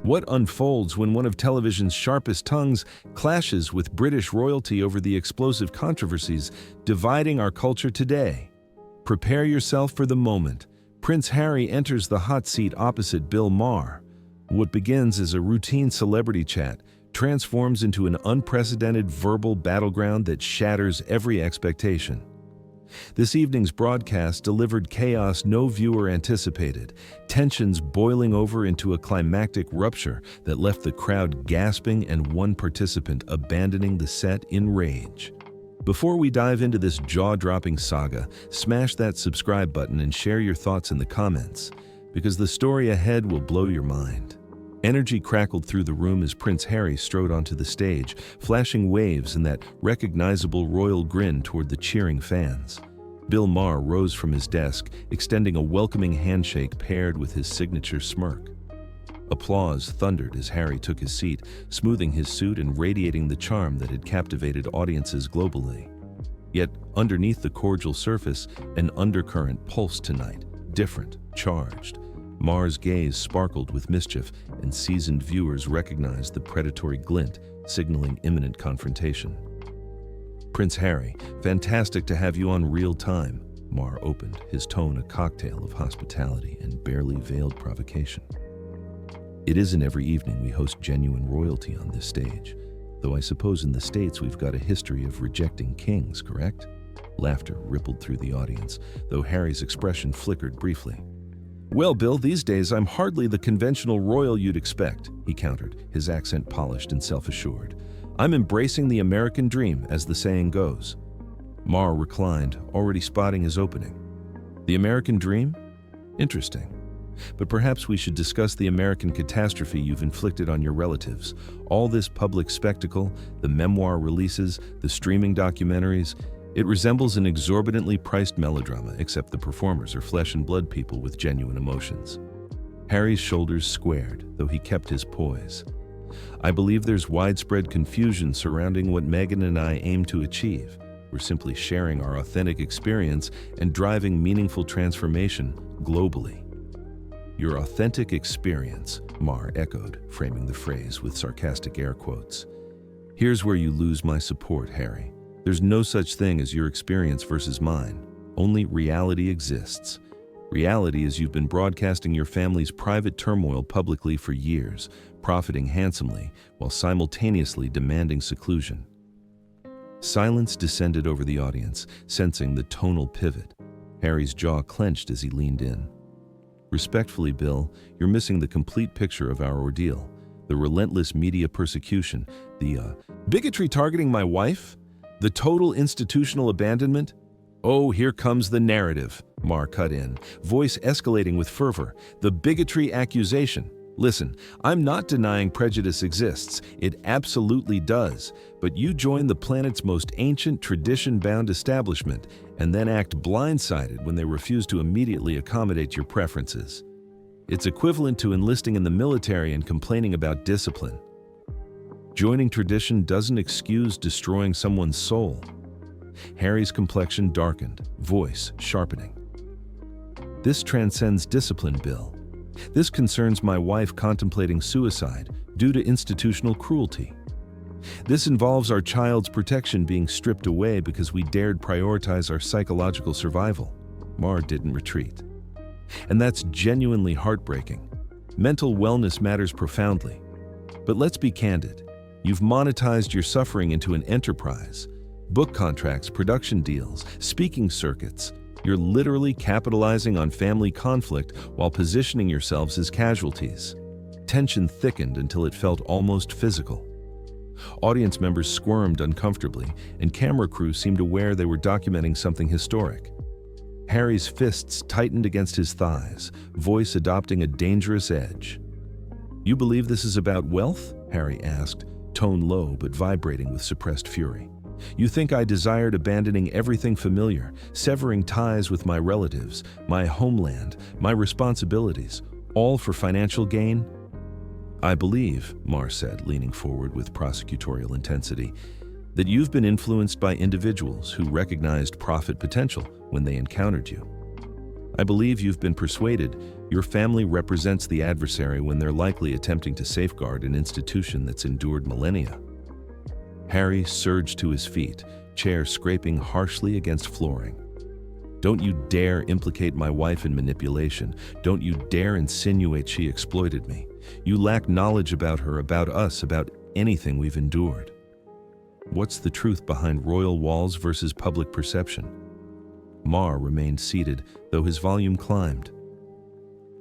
What unfolds when one of television's sharpest tongues clashes with British royalty over the explosive controversies dividing our culture today? Prepare yourself for the moment. Prince Harry enters the hot seat opposite Bill Maher. What begins as a routine celebrity chat transforms into an unprecedented verbal battleground that shatters every expectation. This evening's broadcast delivered chaos no viewer anticipated, tensions boiling over into a climactic rupture that left the crowd gasping and one participant abandoning the set in rage. Before we dive into this jaw-dropping saga, smash that subscribe button and share your thoughts in the comments, because the story ahead will blow your mind. Energy crackled through the room as Prince Harry strode onto the stage, flashing waves and that recognizable royal grin toward the cheering fans. Bill Maher rose from his desk, extending a welcoming handshake paired with his signature smirk. Applause thundered as Harry took his seat, smoothing his suit and radiating the charm that had captivated audiences globally. Yet, underneath the cordial surface, an undercurrent pulsed tonight, different, charged. Maher's gaze sparkled with mischief, and seasoned viewers recognized the predatory glint, signaling imminent confrontation. "Prince Harry, fantastic to have you on real time," Maher opened, his tone a cocktail of hospitality and barely veiled provocation. "It isn't every evening we host genuine royalty on this stage, though I suppose in the States we've got a history of rejecting kings, correct?" Laughter rippled through the audience, though Harry's expression flickered briefly. "Well, Bill, these days I'm hardly the conventional royal you'd expect," he countered, his accent polished and self-assured. "I'm embracing the American dream, as the saying goes." Maher reclined, already spotting his opening. "The American dream? Interesting. But perhaps we should discuss the American catastrophe you've inflicted on your relatives. All this public spectacle, the memoir releases, the streaming documentaries, it resembles an exorbitantly priced melodrama, except the performers are flesh and blood people with genuine emotions." Harry's shoulders squared, though he kept his poise. "I believe there's widespread confusion surrounding what Meghan and I aim to achieve. We're simply sharing our authentic experience and driving meaningful transformation globally." "Your authentic experience," Maher echoed, framing the phrase with sarcastic air quotes. "Here's where you lose my support, Harry. There's no such thing as your experience versus mine. Only reality exists. Reality is you've been broadcasting your family's private turmoil publicly for years, profiting handsomely while simultaneously demanding seclusion." Silence descended over the audience, sensing the tonal pivot. Harry's jaw clenched as he leaned in. "Respectfully, Bill, you're missing the complete picture of our ordeal. The relentless media persecution, the bigotry targeting my wife, the total institutional abandonment." "Oh, here comes the narrative," Maher cut in, voice escalating with fervor. "The bigotry accusation. Listen, I'm not denying prejudice exists. It absolutely does. But you join the planet's most ancient, tradition-bound establishment and then act blindsided when they refuse to immediately accommodate your preferences. It's equivalent to enlisting in the military and complaining about discipline. Joining tradition doesn't excuse destroying someone's soul." Harry's complexion darkened, voice sharpening. "This transcends discipline, Bill. This concerns my wife contemplating suicide due to institutional cruelty. This involves our child's protection being stripped away because we dared prioritize our psychological survival." Maher didn't retreat. "And that's genuinely heartbreaking. Mental wellness matters profoundly. But let's be candid. You've monetized your suffering into an enterprise. Book contracts, production deals, speaking circuits. You're literally capitalizing on family conflict while positioning yourselves as casualties." Tension thickened until it felt almost physical. Audience members squirmed uncomfortably, and camera crew seemed aware they were documenting something historic. Harry's fists tightened against his thighs, voice adopting a dangerous edge. "You believe this is about wealth?" Harry asked, tone low but vibrating with suppressed fury. "You think I desired abandoning everything familiar, severing ties with my relatives, my homeland, my responsibilities, all for financial gain?" "I believe," Maher said, leaning forward with prosecutorial intensity, "that you've been influenced by individuals who recognized profit potential when they encountered you." I believe you've been persuaded. Your family represents the adversary when they're likely attempting to safeguard an institution that's endured millennia." Harry surged to his feet, chair scraping harshly against flooring. "Don't you dare implicate my wife in manipulation. Don't you dare insinuate she exploited me. You lack knowledge about her, about us, about anything we've endured. What's the truth behind royal walls versus public perception?" Maher remained seated, though his volume climbed.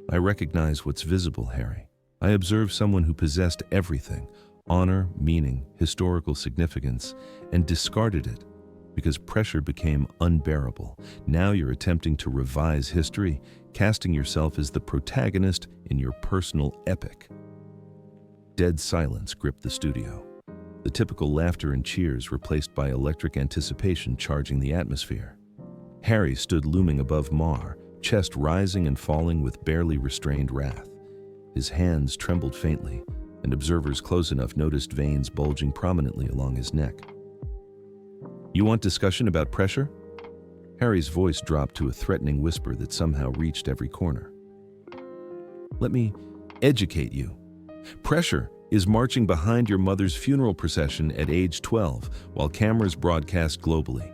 "I recognize what's visible, Harry. I observe someone who possessed everything, honor, meaning, historical significance, and discarded it because pressure became unbearable. Now you're attempting to revise history, casting yourself as the protagonist in your personal epic." Dead silence gripped the studio. The typical laughter and cheers replaced by electric anticipation charging the atmosphere. Harry stood looming above Maher, chest rising and falling with barely restrained wrath. His hands trembled faintly, and observers close enough noticed veins bulging prominently along his neck. "You want discussion about pressure?" Harry's voice dropped to a threatening whisper that somehow reached every corner. "Let me educate you. Pressure is marching behind your mother's funeral procession at age 12 while cameras broadcast globally.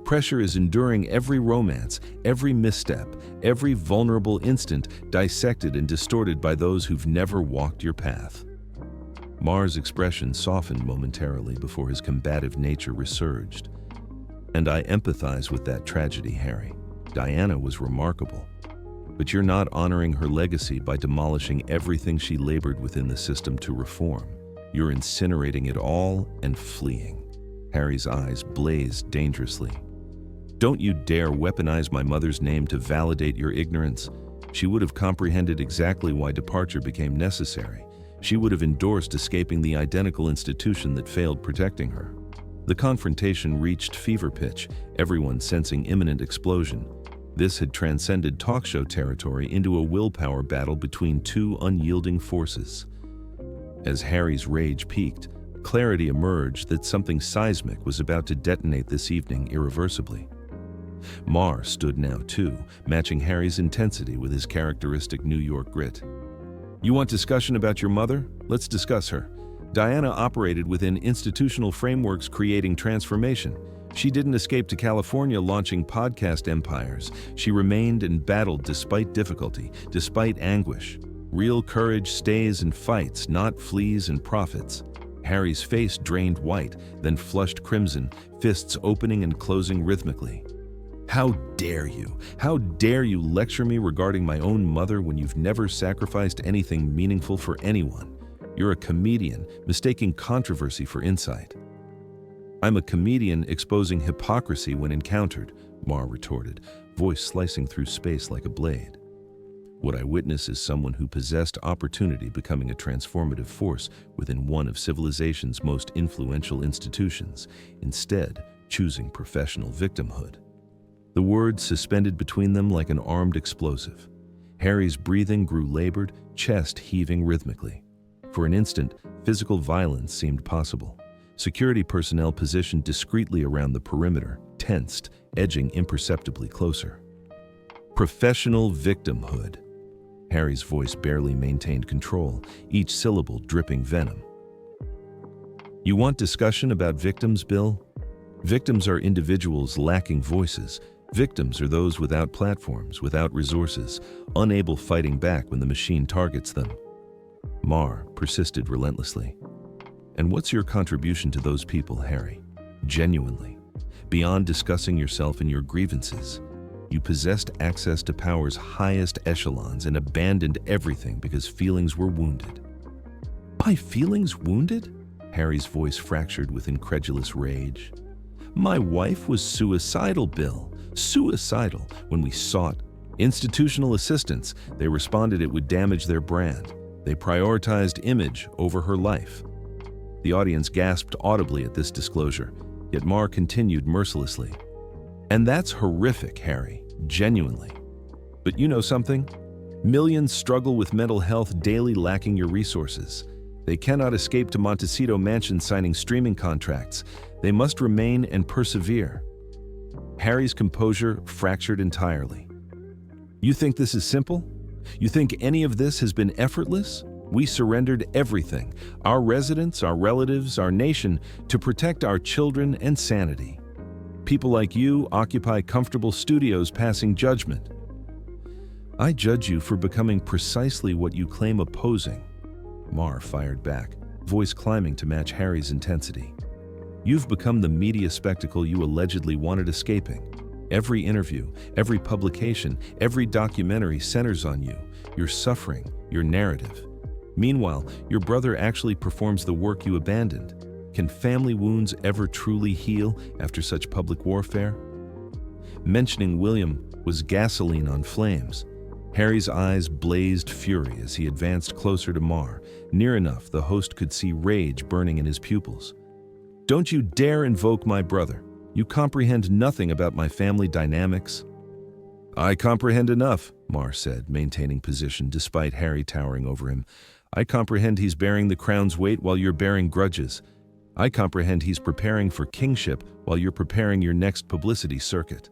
Pressure is enduring every romance, every misstep, every vulnerable instant dissected and distorted by those who've never walked your path." Maher's expression softened momentarily before his combative nature resurged. "And I empathize with that tragedy, Harry. Diana was remarkable. But you're not honoring her legacy by demolishing everything she labored within the system to reform. You're incinerating it all and fleeing." Harry's eyes blazed dangerously. "Don't you dare weaponize my mother's name to validate your ignorance. She would have comprehended exactly why departure became necessary. She would have endorsed escaping the identical institution that failed protecting her." The confrontation reached fever pitch, everyone sensing imminent explosion. This had transcended talk show territory into a willpower battle between two unyielding forces. As Harry's rage peaked, clarity emerged that something seismic was about to detonate this evening irreversibly. Maher stood now too, matching Harry's intensity with his characteristic New York grit. "You want discussion about your mother? Let's discuss her. Diana operated within institutional frameworks creating transformation. She didn't escape to California launching podcast empires. She remained and battled despite difficulty, despite anguish. Real courage stays and fights, not flees and profits." Harry's face drained white, then flushed crimson, fists opening and closing rhythmically. "How dare you? How dare you lecture me regarding my own mother when you've never sacrificed anything meaningful for anyone? You're a comedian, mistaking controversy for insight." "I'm a comedian exposing hypocrisy when encountered," Maher retorted, voice slicing through space like a blade. "What I witness is someone who possessed opportunity becoming a transformative force within one of civilization's most influential institutions, instead choosing professional victimhood." The words suspended between them like an armed explosive. Harry's breathing grew labored, chest heaving rhythmically. For an instant, physical violence seemed possible. Security personnel positioned discreetly around the perimeter, tensed, edging imperceptibly closer. "Professional victimhood." Harry's voice barely maintained control, each syllable dripping venom. "You want discussion about victims, Bill? Victims are individuals lacking voices. Victims are those without platforms, without resources, unable fighting back when the machine targets them." Maher persisted relentlessly. "And what's your contribution to those people, Harry? Genuinely. Beyond discussing yourself and your grievances, you possessed access to power's highest echelons and abandoned everything because feelings were wounded." "My feelings wounded?" Harry's voice fractured with incredulous rage. "My wife was suicidal, Bill. Suicidal when we sought institutional assistance. They responded it would damage their brand. They prioritized image over her life." The audience gasped audibly at this disclosure, yet Maher continued mercilessly. "And that's horrific, Harry, genuinely. But you know something? Millions struggle with mental health daily, lacking your resources. They cannot escape to Montecito Mansion signing streaming contracts. They must remain and persevere." Harry's composure fractured entirely. You think this is simple? You think any of this has been effortless? We surrendered everything, our residents, our relatives, our nation, to protect our children and sanity. People like you occupy comfortable studios passing judgment. I judge you for becoming precisely what you claim opposing. Maher fired back, voice climbing to match Harry's intensity. You've become the media spectacle you allegedly wanted escaping. Every interview, every publication, every documentary centers on you, your suffering, your narrative. Meanwhile, your brother actually performs the work you abandoned. Can family wounds ever truly heal after such public warfare? Mentioning William was gasoline on flames. Harry's eyes blazed fury as he advanced closer to Maher, near enough the host could see rage burning in his pupils. Don't you dare invoke my brother. You comprehend nothing about my family dynamics. I comprehend enough, Maher said, maintaining position despite Harry towering over him. I comprehend he's bearing the crown's weight while you're bearing grudges. I comprehend he's preparing for kingship while you're preparing your next publicity circuit.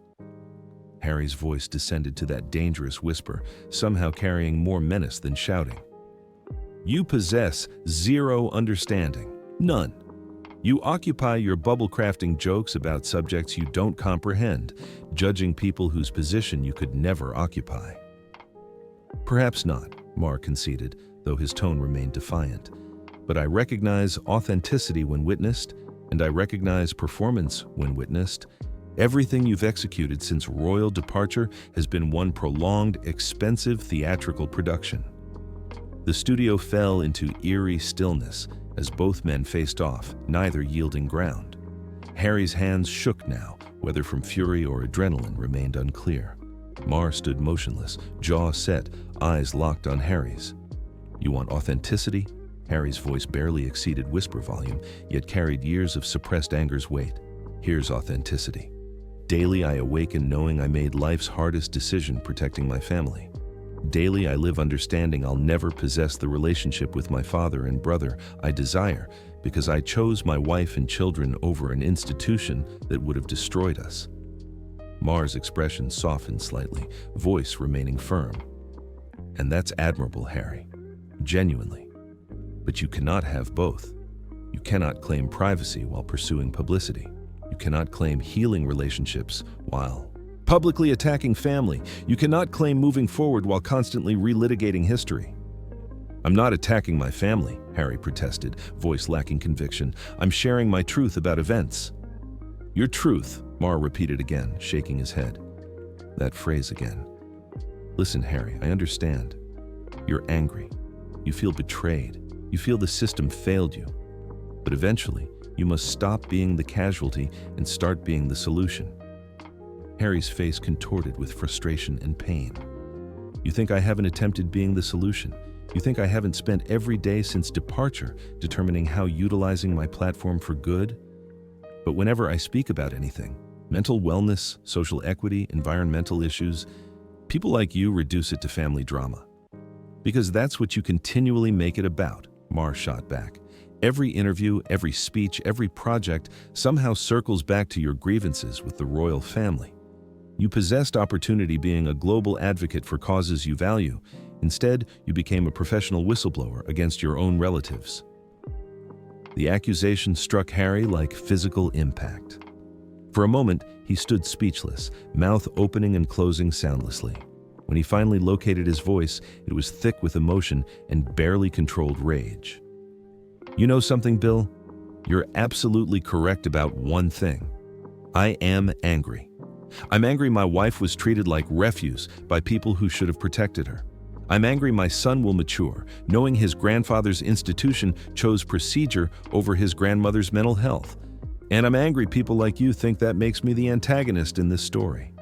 Harry's voice descended to that dangerous whisper, somehow carrying more menace than shouting. You possess zero understanding. None. You occupy your bubble-crafting jokes about subjects you don't comprehend, judging people whose position you could never occupy. Perhaps not, Maher conceded, though his tone remained defiant. But I recognize authenticity when witnessed, and I recognize performance when witnessed. Everything you've executed since royal departure has been one prolonged, expensive theatrical production. The studio fell into eerie stillness as both men faced off, neither yielding ground. Harry's hands shook now, whether from fury or adrenaline remained unclear. Maher stood motionless, jaw set, eyes locked on Harry's. You want authenticity? Harry's voice barely exceeded whisper volume, yet carried years of suppressed anger's weight. Here's authenticity. Daily I awaken knowing I made life's hardest decision protecting my family. Daily I live understanding I'll never possess the relationship with my father and brother I desire because I chose my wife and children over an institution that would have destroyed us. Maher's expression softened slightly, voice remaining firm. And that's admirable, Harry. Genuinely. But you cannot have both. You cannot claim privacy while pursuing publicity. You cannot claim healing relationships while publicly attacking family. You cannot claim moving forward while constantly relitigating history. I'm not attacking my family, Harry protested, voice lacking conviction. I'm sharing my truth about events. Your truth, Maher repeated again, shaking his head. That phrase again. Listen, Harry, I understand. You're angry. You feel betrayed. You feel the system failed you. But eventually, you must stop being the casualty and start being the solution. Harry's face contorted with frustration and pain. You think I haven't attempted being the solution? You think I haven't spent every day since departure determining how utilizing my platform for good? But whenever I speak about anything, mental wellness, social equity, environmental issues, people like you reduce it to family drama. Because that's what you continually make it about, Maher shot back. Every interview, every speech, every project somehow circles back to your grievances with the royal family. You possessed opportunity being a global advocate for causes you value. Instead, you became a professional whistleblower against your own relatives. The accusation struck Harry like physical impact. For a moment, he stood speechless, mouth opening and closing soundlessly. When he finally located his voice, it was thick with emotion and barely controlled rage. You know something, Bill? You're absolutely correct about one thing. I am angry. I'm angry my wife was treated like refuse by people who should have protected her. I'm angry my son will mature, knowing his grandfather's institution chose procedure over his grandmother's mental health. And I'm angry people like you think that makes me the antagonist in this story.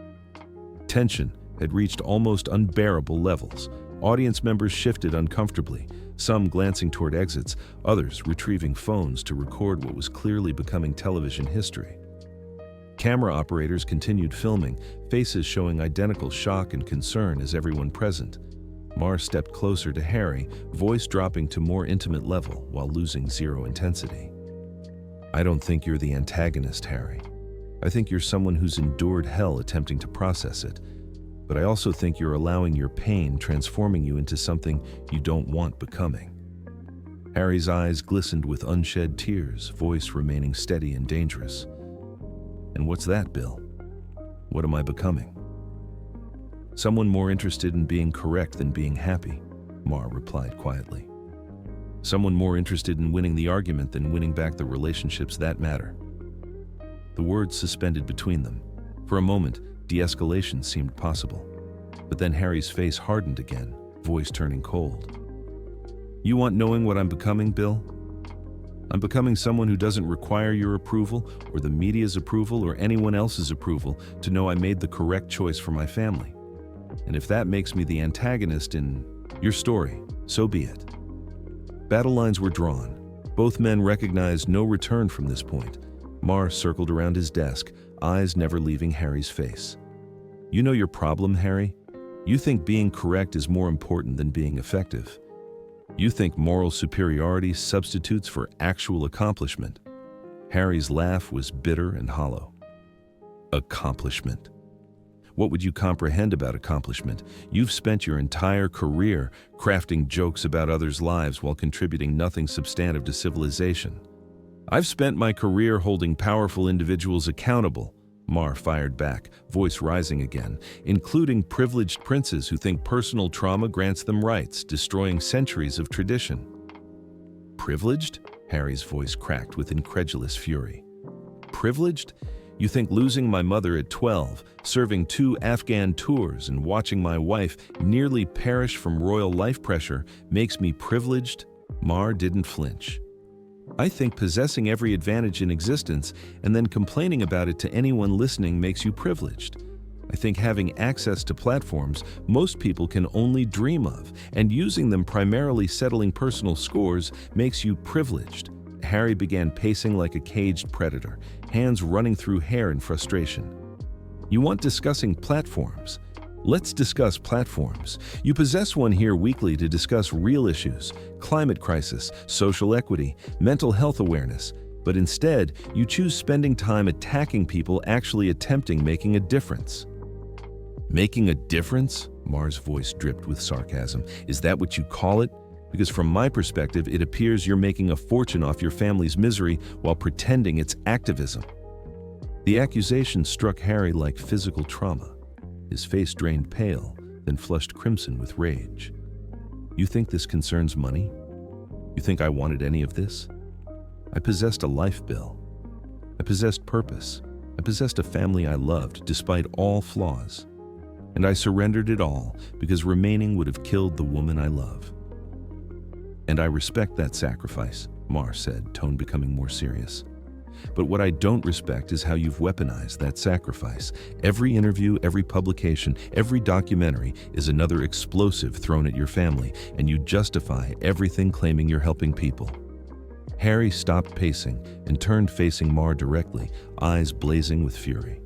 Tension had reached almost unbearable levels. Audience members shifted uncomfortably, some glancing toward exits, others retrieving phones to record what was clearly becoming television history. Camera operators continued filming, faces showing identical shock and concern as everyone present. Maher stepped closer to Harry, voice dropping to more intimate level while losing zero intensity. I don't think you're the antagonist, Harry. I think you're someone who's endured hell attempting to process it. but I also think you're allowing your pain transforming you into something you don't want becoming. Harry's eyes glistened with unshed tears, voice remaining steady and dangerous. And what's that, Bill? What am I becoming? Someone more interested in being correct than being happy, Maher replied quietly. Someone more interested in winning the argument than winning back the relationships that matter. The words suspended between them. For a moment, de-escalation seemed possible. But then Harry's face hardened again, voice turning cold. You want knowing what I'm becoming, Bill? I'm becoming someone who doesn't require your approval or the media's approval or anyone else's approval to know I made the correct choice for my family. And if that makes me the antagonist in your story, so be it. Battle lines were drawn. Both men recognized no return from this point. Maher circled around his desk, eyes never leaving Harry's face. You know your problem, Harry? You think being correct is more important than being effective. You think moral superiority substitutes for actual accomplishment. Harry's laugh was bitter and hollow. Accomplishment. What would you comprehend about accomplishment? You've spent your entire career crafting jokes about others' lives while contributing nothing substantive to civilization. I've spent my career holding powerful individuals accountable, Maher fired back, voice rising again, including privileged princes who think personal trauma grants them rights, destroying centuries of tradition. Privileged? Harry's voice cracked with incredulous fury. Privileged? You think losing my mother at 12, serving 2 Afghan tours, and watching my wife nearly perish from royal life pressure makes me privileged? Maher didn't flinch. I think possessing every advantage in existence and then complaining about it to anyone listening makes you privileged. I think having access to platforms most people can only dream of and using them primarily settling personal scores makes you privileged. Harry began pacing like a caged predator, hands running through hair in frustration. You want discussing platforms? Let's discuss platforms. You possess one here weekly to discuss real issues, climate crisis, social equity, mental health awareness, but instead, you choose spending time attacking people actually attempting making a difference. Making a difference? Maher's voice dripped with sarcasm. Is that what you call it? Because from my perspective, it appears you're making a fortune off your family's misery while pretending it's activism. The accusation struck Harry like physical trauma. His face drained pale, then flushed crimson with rage. You think this concerns money? You think I wanted any of this? I possessed a life, Bill. I possessed purpose. I possessed a family I loved, despite all flaws. And I surrendered it all because remaining would have killed the woman I love. And I respect that sacrifice, Maher said, tone becoming more serious. But what I don't respect is how you've weaponized that sacrifice. Every interview, every publication, every documentary is another explosive thrown at your family, and you justify everything claiming you're helping people. Harry stopped pacing and turned facing Maher directly, eyes blazing with fury.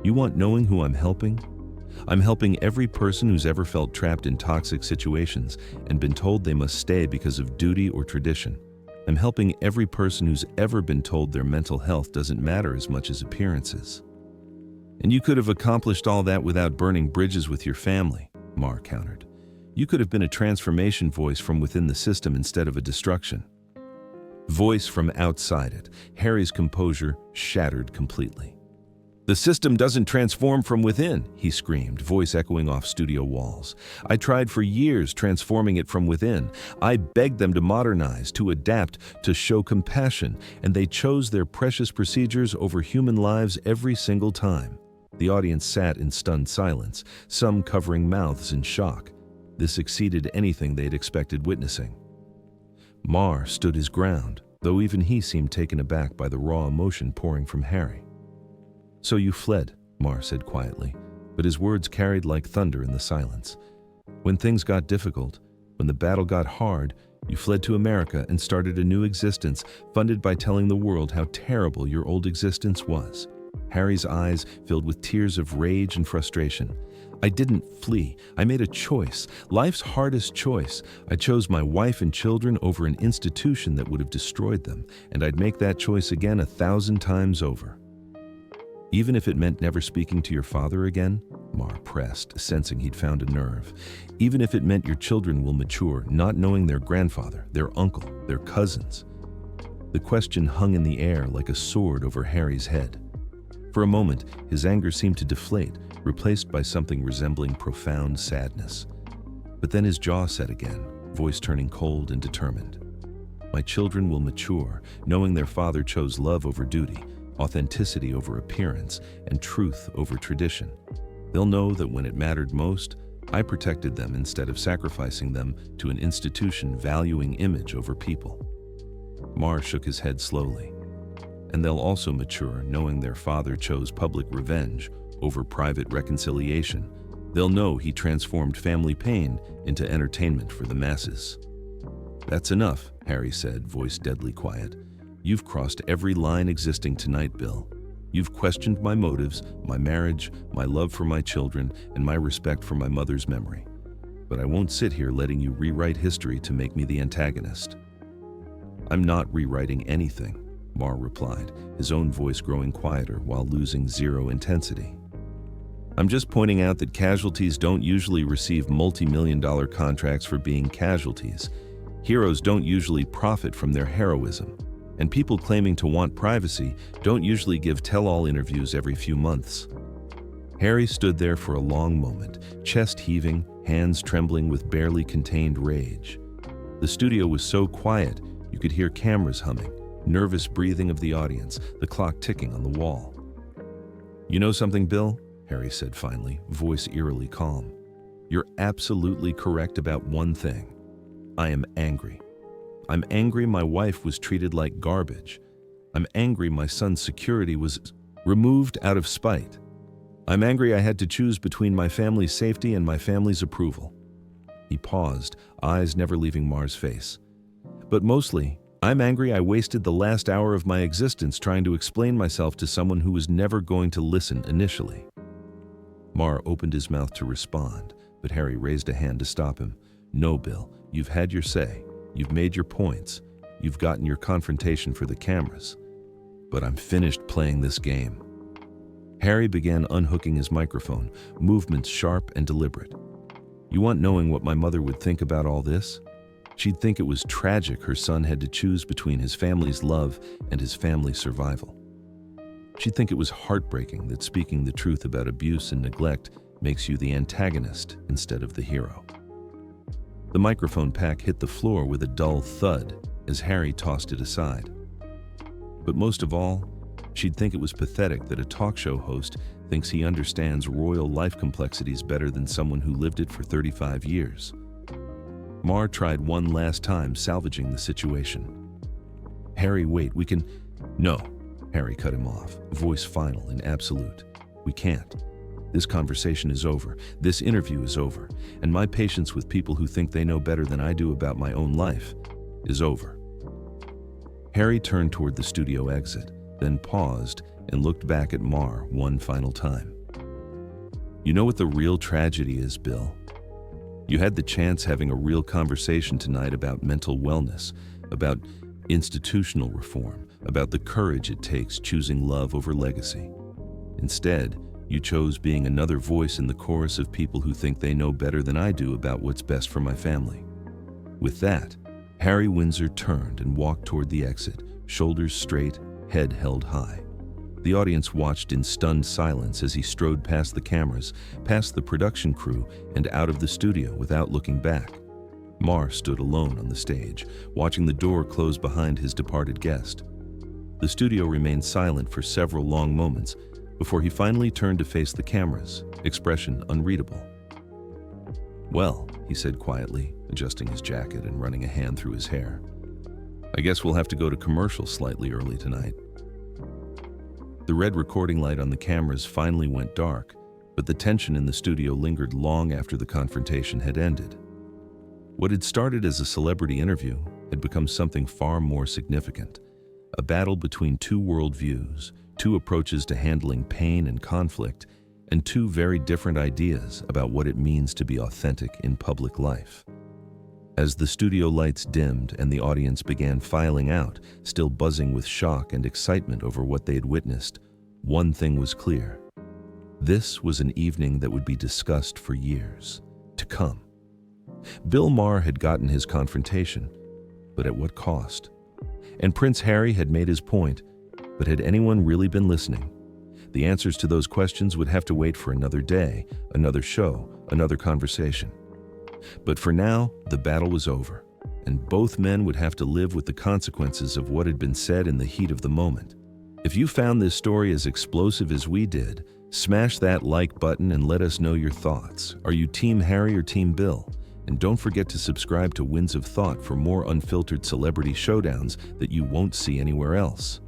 You want knowing who I'm helping? I'm helping every person who's ever felt trapped in toxic situations and been told they must stay because of duty or tradition. I'm helping every person who's ever been told their mental health doesn't matter as much as appearances. And you could have accomplished all that without burning bridges with your family, Maher countered. You could have been a transformation voice from within the system instead of a destruction. Voice from outside it, Harry's composure shattered completely. The system doesn't transform from within, he screamed, voice echoing off studio walls. I tried for years transforming it from within. I begged them to modernize, to adapt, to show compassion, and they chose their precious procedures over human lives every single time. The audience sat in stunned silence, some covering mouths in shock. This exceeded anything they'd expected witnessing. Maher stood his ground, though even he seemed taken aback by the raw emotion pouring from Harry. So you fled, Maher said quietly, but his words carried like thunder in the silence. When things got difficult, when the battle got hard, you fled to America and started a new existence, funded by telling the world how terrible your old existence was. Harry's eyes filled with tears of rage and frustration. I didn't flee. I made a choice, life's hardest choice. I chose my wife and children over an institution that would have destroyed them, and I'd make that choice again 1,000 times over. Even if it meant never speaking to your father again? Maher pressed, sensing he'd found a nerve. Even if it meant your children will mature, not knowing their grandfather, their uncle, their cousins. The question hung in the air like a sword over Harry's head. For a moment, his anger seemed to deflate, replaced by something resembling profound sadness. But then his jaw set again, voice turning cold and determined. My children will mature, knowing their father chose love over duty, authenticity over appearance, and truth over tradition. They'll know that when it mattered most, I protected them instead of sacrificing them to an institution valuing image over people. Maher shook his head slowly. And they'll also mature knowing their father chose public revenge over private reconciliation. They'll know he transformed family pain into entertainment for the masses. That's enough, Harry said, voice deadly quiet. You've crossed every line existing tonight, Bill. You've questioned my motives, my marriage, my love for my children, and my respect for my mother's memory. But I won't sit here letting you rewrite history to make me the antagonist. I'm not rewriting anything, Maher replied, his own voice growing quieter while losing zero intensity. I'm just pointing out that casualties don't usually receive multi-million-dollar contracts for being casualties. Heroes don't usually profit from their heroism. And people claiming to want privacy don't usually give tell-all interviews every few months. Harry stood there for a long moment, chest heaving, hands trembling with barely contained rage. The studio was so quiet, you could hear cameras humming, nervous breathing of the audience, the clock ticking on the wall. You know something, Bill? Harry said finally, voice eerily calm. You're absolutely correct about one thing. I am angry. I'm angry my wife was treated like garbage. I'm angry my son's security was removed out of spite. I'm angry I had to choose between my family's safety and my family's approval. He paused, eyes never leaving Maher's face. But mostly, I'm angry I wasted the last hour of my existence trying to explain myself to someone who was never going to listen initially. Maher opened his mouth to respond, but Harry raised a hand to stop him. No, Bill, you've had your say. You've made your points. You've gotten your confrontation for the cameras. But I'm finished playing this game. Harry began unhooking his microphone, movements sharp and deliberate. You want knowing what my mother would think about all this? She'd think it was tragic her son had to choose between his family's love and his family's survival. She'd think it was heartbreaking that speaking the truth about abuse and neglect makes you the antagonist instead of the hero. The microphone pack hit the floor with a dull thud as Harry tossed it aside. But most of all, she'd think it was pathetic that a talk show host thinks he understands royal life complexities better than someone who lived it for 35 years. Maher tried one last time, salvaging the situation. Harry, wait, we can... No, Harry cut him off, voice final and absolute. We can't. This conversation is over. This interview is over. And my patience with people who think they know better than I do about my own life is over. Harry turned toward the studio exit, then paused and looked back at Maher one final time. You know what the real tragedy is, Bill? You had the chance having a real conversation tonight about mental wellness, about institutional reform, about the courage it takes choosing love over legacy. Instead, you chose being another voice in the chorus of people who think they know better than I do about what's best for my family. With that, Harry Windsor turned and walked toward the exit, shoulders straight, head held high. The audience watched in stunned silence as he strode past the cameras, past the production crew, and out of the studio without looking back. Maher stood alone on the stage, watching the door close behind his departed guest. The studio remained silent for several long moments before he finally turned to face the cameras, expression unreadable. Well, he said quietly, adjusting his jacket and running a hand through his hair. I guess we'll have to go to commercial slightly early tonight. The red recording light on the cameras finally went dark, but the tension in the studio lingered long after the confrontation had ended. What had started as a celebrity interview had become something far more significant, a battle between two worldviews, two approaches to handling pain and conflict, and two very different ideas about what it means to be authentic in public life. As the studio lights dimmed and the audience began filing out, still buzzing with shock and excitement over what they had witnessed, One thing was clear. This was an evening that would be discussed for years to come. Bill Maher had gotten his confrontation, but at what cost? And Prince Harry had made his point, but had anyone really been listening? The answers to those questions would have to wait for another day, another show, another conversation. But for now, the battle was over, and both men would have to live with the consequences of what had been said in the heat of the moment. If you found this story as explosive as we did, smash that like button and let us know your thoughts. Are you Team Harry or Team Bill? And don't forget to subscribe to Winds of Thought for more unfiltered celebrity showdowns that you won't see anywhere else.